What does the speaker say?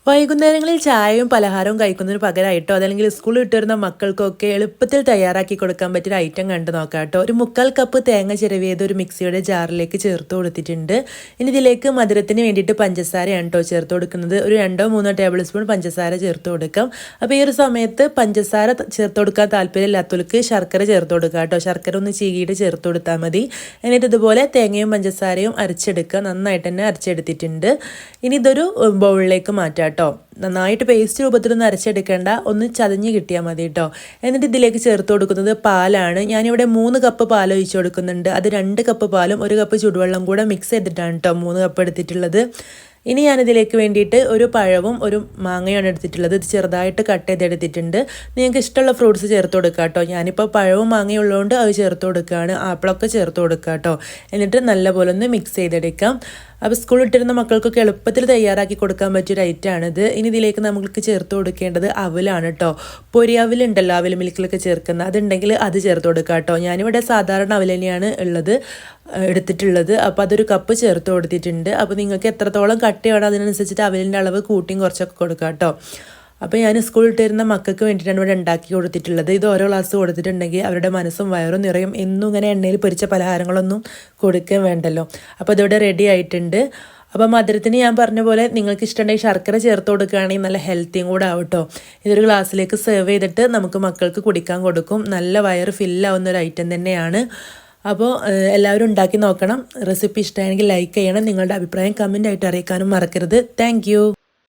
വൈകുന്നേരങ്ങളിൽ ചായയും പലഹാരവും കഴിക്കുന്നതിന് പകരമായിട്ടോ അതല്ലെങ്കിൽ സ്കൂളിൽ വിട്ട് വരുന്ന മക്കൾക്കൊക്കെ എളുപ്പത്തിൽ തയ്യാറാക്കി കൊടുക്കാൻ പറ്റിയ ഐറ്റം കണ്ടു നോക്കാം കേട്ടോ. ഒരു 1/4 കപ്പ് തേങ്ങ ചിരവിയത് ഒരു മിക്സിയുടെ ജാറിലേക്ക് ചേർത്ത് കൊടുത്തിട്ടുണ്ട്. ഇനി ഇതിലേക്ക് മധുരത്തിന് വേണ്ടിയിട്ട് പഞ്ചസാരയാണ് കേട്ടോ ചേർത്ത് കൊടുക്കുന്നത്. ഒരു 2-3 ടേബിൾ സ്പൂൺ പഞ്ചസാര ചേർത്ത് കൊടുക്കാം. അപ്പോൾ ഈ ഒരു സമയത്ത് പഞ്ചസാര ചേർത്ത് കൊടുക്കാൻ താല്പര്യമില്ലാത്തവർക്ക് ശർക്കര ചേർത്ത് കൊടുക്കാം കേട്ടോ. ശർക്കര ഒന്ന് ചീകിയിട്ട് ചേർത്ത് കൊടുത്താൽ മതി. എന്നിട്ട് ഇതുപോലെ തേങ്ങയും പഞ്ചസാരയും അരച്ചെടുക്കുക. നന്നായിട്ട് തന്നെ അരച്ചെടുത്തിട്ടുണ്ട്. ഇനി ഇതൊരു ബൗളിലേക്ക് മാറ്റാം കേട്ടോ. നന്നായിട്ട് പേസ്റ്റ് രൂപത്തിലൊന്നും അരച്ചെടുക്കേണ്ട, ഒന്ന് ചതഞ്ഞ് കിട്ടിയാൽ മതി കേട്ടോ. എന്നിട്ട് ഇതിലേക്ക് ചേർത്ത് കൊടുക്കുന്നത് പാലാണ്. ഞാനിവിടെ 3 കപ്പ് പാൽ ഒഴിച്ച് കൊടുക്കുന്നുണ്ട്. അത് 2 കപ്പ് പാലും 1 കപ്പ് ചൂടുവെള്ളം കൂടെ മിക്സ് ചെയ്തിട്ടാണ് കേട്ടോ 3 കപ്പ് എടുത്തിട്ടുള്ളത്. ഇനി ഞാനിതിലേക്ക് വേണ്ടിയിട്ട് ഒരു പഴവും ഒരു മാങ്ങയാണ് എടുത്തിട്ടുള്ളത്. ഇത് ചെറുതായിട്ട് കട്ട് ചെയ്തെടുത്തിട്ടുണ്ട്. നിങ്ങൾക്ക് ഇഷ്ടമുള്ള ഫ്രൂട്ട്സ് ചേർത്ത് കൊടുക്കുക കേട്ടോ. ഞാനിപ്പോൾ പഴവും മാങ്ങയും ഉള്ളതുകൊണ്ട് അത് ചേർത്ത് കൊടുക്കുകയാണ്. ആപ്പിളൊക്കെ ചേർത്ത് കൊടുക്കുക കേട്ടോ. എന്നിട്ട് നല്ലപോലെ ഒന്ന് മിക്സ് ചെയ്തെടുക്കാം. അപ്പോൾ സ്കൂളിൽ ഇട്ടിരുന്ന മക്കൾക്കൊക്കെ എളുപ്പത്തിൽ തയ്യാറാക്കി കൊടുക്കാൻ പറ്റിയൊരു ഐറ്റമാണിത്. ഇനി ഇതിലേക്ക് നമുക്ക് ചേർത്ത് കൊടുക്കേണ്ടത് അവലാണ് കേട്ടോ. പൊരി അവലുണ്ടല്ലോ, അവൽ മിൽക്കിലൊക്കെ ചേർക്കുന്നത്, അതുണ്ടെങ്കിൽ അത് ചേർത്ത് കൊടുക്കുക കേട്ടോ. ഞാനിവിടെ സാധാരണ അവൽ തന്നെയാണ് എടുത്തിട്ടുള്ളത്. അപ്പോൾ അതൊരു കപ്പ് ചേർത്ത് കൊടുത്തിട്ടുണ്ട്. അപ്പോൾ നിങ്ങൾക്ക് എത്രത്തോളം കട്ടി വേണം അതിനനുസരിച്ചിട്ട് അവലിൻ്റെ അളവ് കൂട്ടിയും കുറച്ചൊക്കെ കൊടുക്കുക കേട്ടോ. അപ്പോൾ ഞാൻ സ്കൂളിൽ ഇട്ടിരുന്ന മക്കൾക്ക് വേണ്ടിയിട്ടാണ് ഇവിടെ ഉണ്ടാക്കി കൊടുത്തിട്ടുള്ളത്. ഇത് ഓരോ ഗ്ലാസ് കൊടുത്തിട്ടുണ്ടെങ്കിൽ അവരുടെ മനസ്സും വയറും നിറയും. എന്നും ഇങ്ങനെ എണ്ണയിൽ പൊരിച്ച പലഹാരങ്ങളൊന്നും കൊടുക്കാൻ വേണ്ടല്ലോ. അപ്പോൾ ഇതിവിടെ റെഡി ആയിട്ടുണ്ട്. അപ്പോൾ മധുരത്തിന് ഞാൻ പറഞ്ഞ പോലെ നിങ്ങൾക്ക് ഇഷ്ടമുണ്ടെങ്കിൽ ശർക്കര ചേർത്ത് കൊടുക്കുകയാണെങ്കിൽ നല്ല ഹെൽത്തിയും കൂടെ ആവട്ടോ. ഇതൊരു ഗ്ലാസ്സിലേക്ക് സെർവ് ചെയ്തിട്ട് നമുക്ക് മക്കൾക്ക് കുടിക്കാൻ കൊടുക്കും. നല്ല വയറ് ഫില്ലാവുന്ന ഒരു ഐറ്റം തന്നെയാണ്. അപ്പോൾ എല്ലാവരും ഉണ്ടാക്കി നോക്കണം. റെസിപ്പി ഇഷ്ടമായെങ്കിൽ ലൈക്ക് ചെയ്യണം. നിങ്ങളുടെ അഭിപ്രായം കമൻ്റ് ആയിട്ട് അറിയിക്കാനും മറക്കരുത്. താങ്ക്